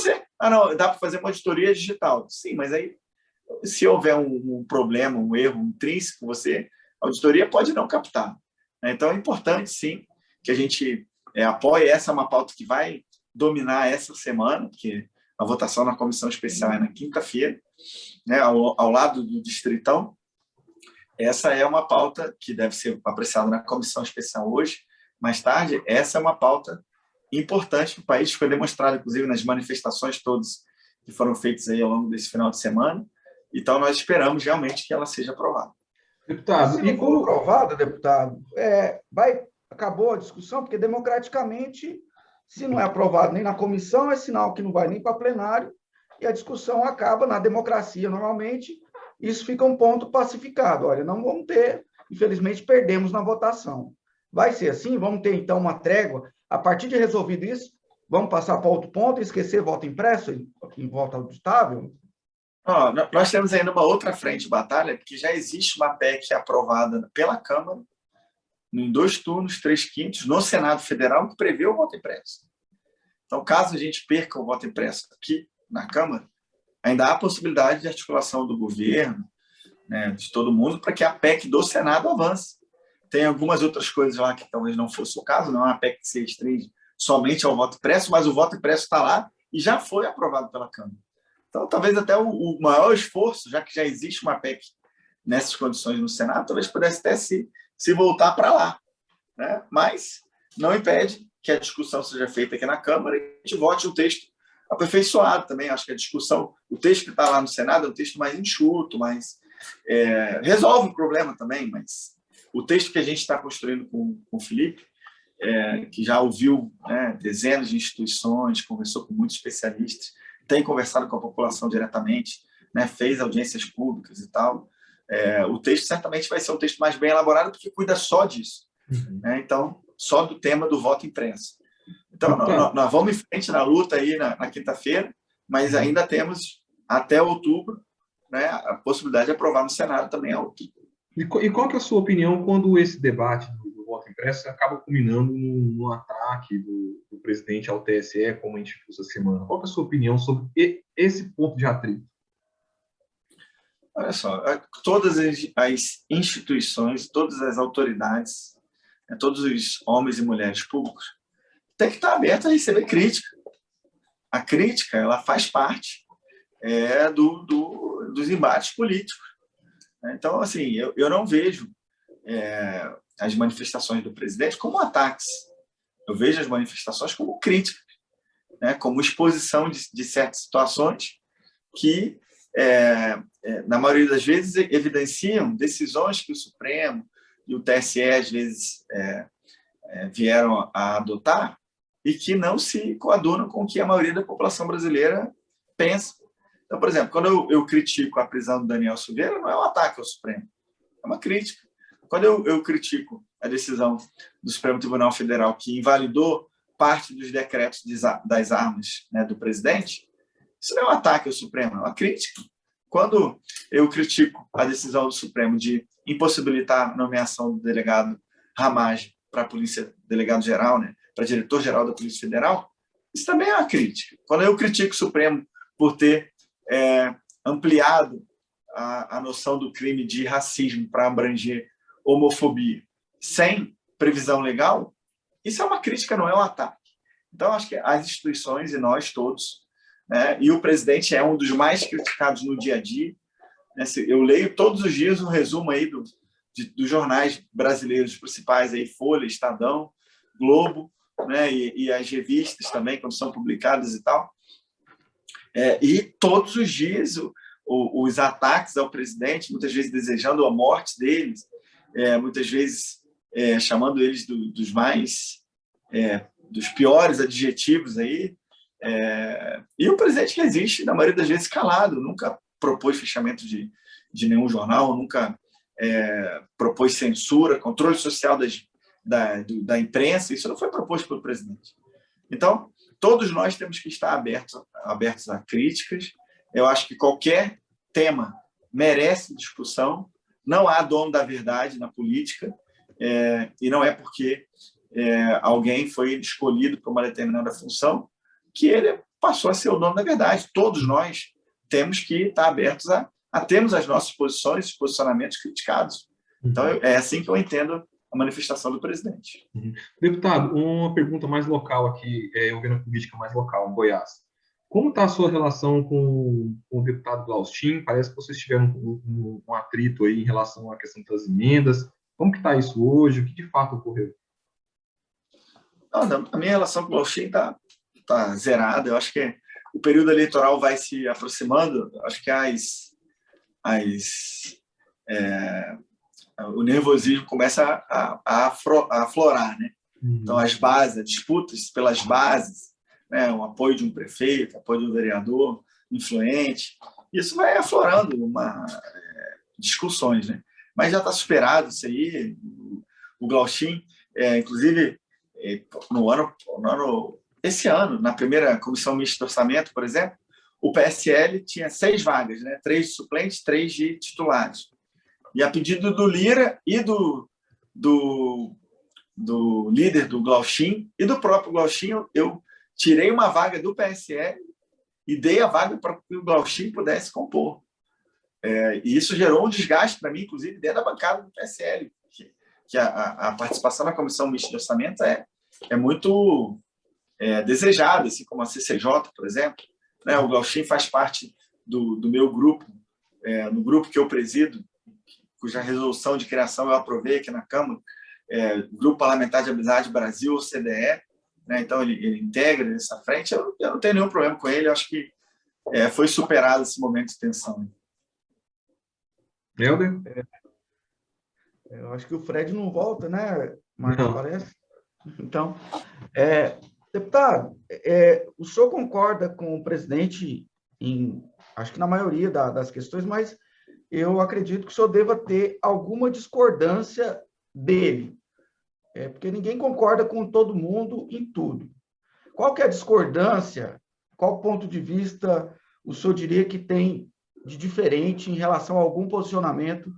não, dá para fazer uma auditoria digital. Sim, mas aí, se houver um problema, um erro intrínseco, a auditoria pode não captar. Então, é importante, sim, que a gente apoie. Essa é uma pauta que vai dominar essa semana, porque a votação na comissão especial é na quinta-feira, né, ao lado do Distritão. Essa é uma pauta que deve ser apreciada na comissão especial hoje, mais tarde. Essa é uma pauta importante para o país, foi demonstrado, inclusive, nas manifestações todas que foram feitas aí ao longo desse final de semana. Então, nós esperamos realmente que ela seja aprovada. Deputado, e como aprovada, deputado, acabou a discussão, porque democraticamente, se não é aprovado nem na comissão, é sinal que não vai nem para plenário, e a discussão acaba na democracia, normalmente. Isso fica um ponto pacificado. Olha, não vamos ter, infelizmente, perdemos na votação. Vai ser assim? Vamos ter, então, uma trégua? A partir de resolvido isso, vamos passar para outro ponto e esquecer voto impresso em voto auditável? Nós temos ainda uma outra frente de batalha, porque já existe uma PEC aprovada pela Câmara, em 2 turnos, 3/5, no Senado Federal, que prevê o voto impresso. Então, caso a gente perca o voto impresso aqui na Câmara, ainda há possibilidade de articulação do governo, né, de todo mundo, para que a PEC do Senado avance. Tem algumas outras coisas lá que talvez não fosse o caso, não é uma PEC que se restringe somente ao voto impresso, mas o voto impresso está lá e já foi aprovado pela Câmara. Então, talvez até o maior esforço, já que já existe uma PEC nessas condições no Senado, talvez pudesse até se voltar para lá, né? Mas não impede que a discussão seja feita aqui na Câmara e a gente vote o texto aperfeiçoado também. Acho que a discussão, o texto que está lá no Senado é um texto mais enxuto, resolve o problema também, mas o texto que a gente está construindo com o Felipe, que já ouviu, né, dezenas de instituições, conversou com muitos especialistas, tem conversado com a população diretamente, né, fez audiências públicas e tal. O texto certamente vai ser um texto mais bem elaborado, porque cuida só disso. Né? Então, só do tema do voto impresso. Então, nós vamos em frente na luta aí na quinta-feira, mas ainda temos até outubro, né, a possibilidade de aprovar no Senado também a outubro. E qual que é a sua opinião quando esse debate do voto impresso acaba culminando no ataque do presidente ao TSE, como a gente viu essa semana? Qual que é a sua opinião sobre esse ponto de atrito? Olha só, todas as instituições, todas as autoridades, todos os homens e mulheres públicos têm que estar abertos a receber crítica. A crítica, ela faz parte dos embates políticos. Então, assim, eu não vejo as manifestações do presidente como ataques. Eu vejo as manifestações como críticas, né? Como exposição de certas situações que, na maioria das vezes, evidenciam decisões que o Supremo e o TSE, às vezes, vieram a adotar e que não se coadunam com o que a maioria da população brasileira pensa. Então, por exemplo, quando eu critico a prisão do Daniel Silveira, não é um ataque ao Supremo, é uma crítica. Quando eu critico a decisão do Supremo Tribunal Federal que invalidou parte dos decretos das armas, né, do presidente, isso não é um ataque ao Supremo, é uma crítica. Quando eu critico a decisão do Supremo de impossibilitar a nomeação do delegado Ramagem para a Polícia, delegado-geral, né, para diretor-geral da Polícia Federal, isso também é uma crítica. Quando eu critico o Supremo por ter ampliado a noção do crime de racismo para abranger homofobia sem previsão legal, isso é uma crítica, não é um ataque. Então, acho que as instituições e nós todos, né, e o presidente é um dos mais criticados no dia a dia, né, eu leio todos os dias um resumo aí dos jornais brasileiros principais, aí, Folha, Estadão, Globo, né, e as revistas também, quando são publicadas e tal. E todos os dias os ataques ao presidente, muitas vezes desejando a morte deles, muitas vezes chamando eles dos piores adjetivos aí, e o presidente que existe, na maioria das vezes, calado, nunca propôs fechamento de nenhum jornal, nunca propôs censura, controle social da imprensa, isso não foi proposto pelo presidente. Então, todos nós temos que estar abertos a críticas. Eu acho que qualquer tema merece discussão. Não há dono da verdade na política, e não é porque alguém foi escolhido para uma determinada função que ele passou a ser o dono da verdade. Todos nós temos que estar abertos a termos as nossas posições, os posicionamentos criticados. Então, é assim que eu entendo a manifestação do presidente. Deputado, uma pergunta mais local aqui, eu vendo a política mais local, em Goiás. Como está a sua relação com o deputado Glaustin? Parece que vocês tiveram um atrito aí em relação à questão das emendas. Como que está isso hoje? O que de fato ocorreu? A minha relação com o Glaustin está zerada. Eu acho que o período eleitoral vai se aproximando. Acho que o nervosismo começa a aflorar, né? Então, as disputas pelas bases, né? O apoio de um prefeito, apoio de um vereador influente, isso vai aflorando discussões, né? Mas já está superado isso aí. O Glaustin, inclusive, esse ano, na primeira comissão mista de orçamento, por exemplo, o PSL tinha 6 vagas, né? 3 de suplentes, 3 de titulares. E a pedido do Lira e do líder do Glaustin e do próprio Glaustin, eu tirei uma vaga do PSL e dei a vaga para que o Glaustin pudesse compor. E isso gerou um desgaste para mim, inclusive, dentro da bancada do PSL, que a participação na comissão mista de orçamento é muito desejada, assim como a CCJ, por exemplo. Né? O Glaustin faz parte do meu grupo, no grupo que eu presido, cuja resolução de criação eu aprovei aqui na Câmara, Grupo Parlamentar de Amizade Brasil, OCDE, né? Então ele integra essa frente. Eu não tenho nenhum problema com ele, eu acho que foi superado esse momento de tensão. Helder? Eu acho que o Fred não volta, né, Marcos? Não. Parece. Então, deputado, o senhor concorda com o presidente em acho que na maioria das questões, mas eu acredito que o senhor deva ter alguma discordância dele, porque ninguém concorda com todo mundo em tudo. Qual que é a discordância, qual ponto de vista o senhor diria que tem de diferente em relação a algum posicionamento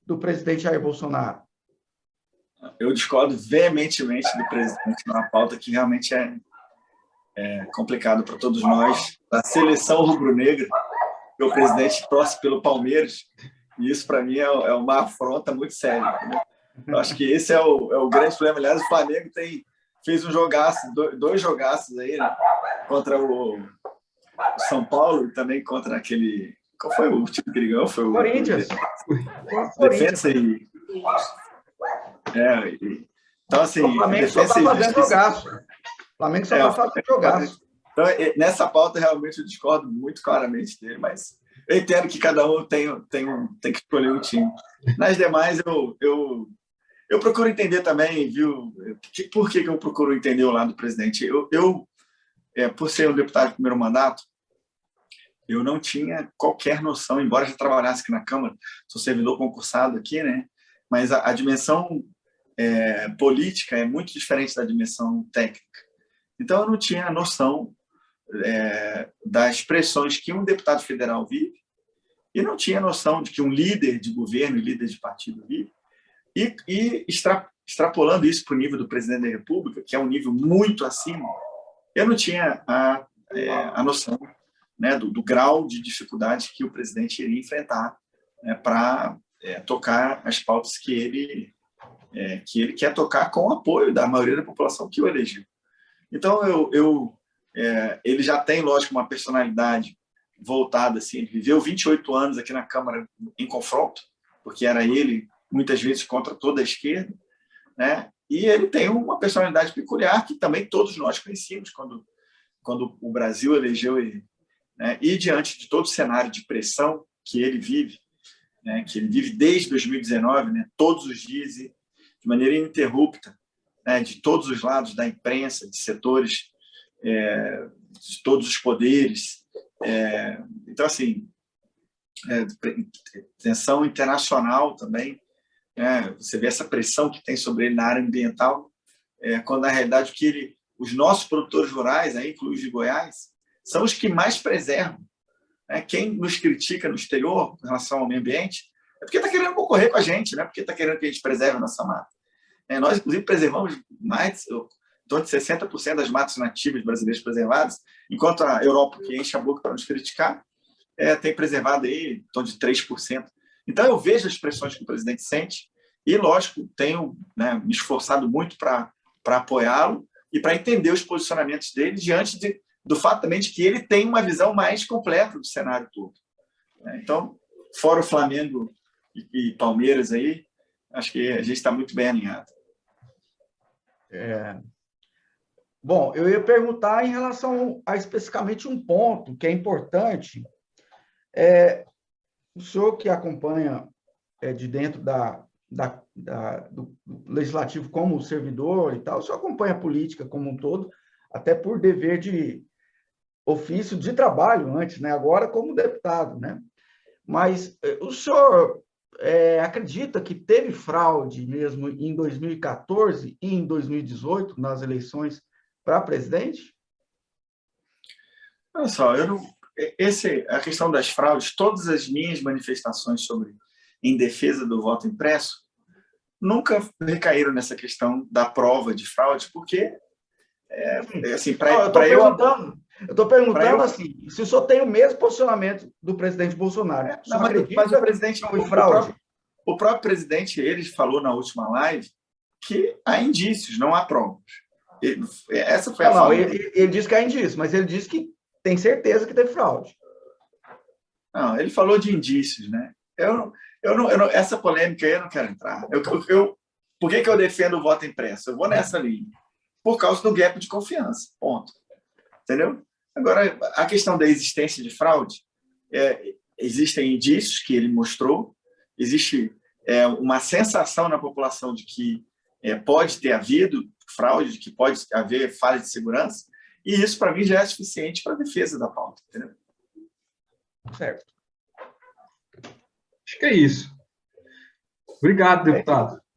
do presidente Jair Bolsonaro? Eu discordo veementemente do presidente numa pauta que realmente é complicado para todos nós. A seleção rubro-negra, que o presidente torce pelo Palmeiras, e isso, para mim, é uma afronta muito séria. Né? Eu acho que esse é o grande problema. Aliás, o Flamengo fez um jogaço, dois jogaços aí, né? Contra o São Paulo e também contra aquele... Qual foi o time que ele ganhou? Foi o Corinthians. Defensa e... Então, assim... O Flamengo só está fazendo jogaço. O Flamengo só está fazendo jogaço. Então, nessa pauta, realmente, eu discordo muito claramente dele, mas eu entendo que cada um tem que escolher um time. Nas demais, eu procuro entender também, viu? Por que eu procuro entender o lado do presidente? Por ser um deputado de primeiro mandato, eu não tinha qualquer noção, embora já trabalhasse aqui na Câmara, sou servidor concursado aqui, né? Mas a dimensão política é muito diferente da dimensão técnica. Então, eu não tinha noção das pressões que um deputado federal vive e não tinha noção de que um líder de governo e líder de partido vive. E extrapolando isso para o nível do presidente da República, que é um nível muito acima, eu não tinha a noção, né, do grau de dificuldade que o presidente iria enfrentar, né, para tocar as pautas que ele quer tocar com o apoio da maioria da população que o elegeu. Então, ele já tem, lógico, uma personalidade voltada, assim, ele viveu 28 anos aqui na Câmara em confronto, porque era ele, muitas vezes, contra toda a esquerda, né? E ele tem uma personalidade peculiar que também todos nós conhecíamos quando o Brasil elegeu ele, né? E diante de todo o cenário de pressão que ele vive, né? Que ele vive desde 2019, né? Todos os dias e de maneira ininterrupta, né? De todos os lados da imprensa, de setores, de todos os poderes. Então, assim, tensão internacional também, você vê essa pressão que tem sobre ele na área ambiental, quando na realidade os nossos produtores rurais, aí, inclusive de Goiás, são os que mais preservam. Quem nos critica no exterior com relação ao meio ambiente é porque está querendo concorrer com a gente, porque está querendo que a gente preserve a nossa mata. Nós, inclusive, preservamos mais em torno de 60% das matas nativas brasileiras preservadas, enquanto a Europa, que enche a boca para nos criticar, tem preservado aí em torno de 3%. Então, eu vejo as pressões que o presidente sente e, lógico, tenho, né, me esforçado muito para apoiá-lo e para entender os posicionamentos dele diante do fato também de que ele tem uma visão mais completa do cenário todo. Então, fora o Flamengo e Palmeiras aí, acho que a gente está muito bem alinhado. Bom, eu ia perguntar em relação a especificamente um ponto que é importante. O senhor que acompanha de dentro do legislativo como servidor e tal, o senhor acompanha a política como um todo, até por dever de ofício de trabalho antes, né? Agora como deputado, né? Mas o senhor acredita que teve fraude mesmo em 2014 e em 2018 nas eleições para presidente? Olha só, a questão das fraudes, todas as minhas manifestações em defesa do voto impresso nunca recaíram nessa questão da prova de fraude, porque assim, eu estou perguntando assim, se o senhor tem o mesmo posicionamento do presidente Bolsonaro. Mas o presidente foi fraude? O próprio presidente, ele falou na última live que há indícios, não há provas. Essa foi a fala. Ele disse que há indícios, mas ele disse que tem certeza que teve fraude. Não, ele falou de indícios, né? Essa polêmica aí eu não quero entrar. Por que eu defendo o voto impresso? Eu vou nessa linha. Por causa do gap de confiança. Ponto. Entendeu? Agora, a questão da existência de fraude, existem indícios que ele mostrou, existe uma sensação na população de que pode ter havido fraude, de que pode haver falha de segurança, e isso, para mim, já é suficiente para a defesa da pauta. Entendeu? certo. Acho que é isso. Obrigado, deputado.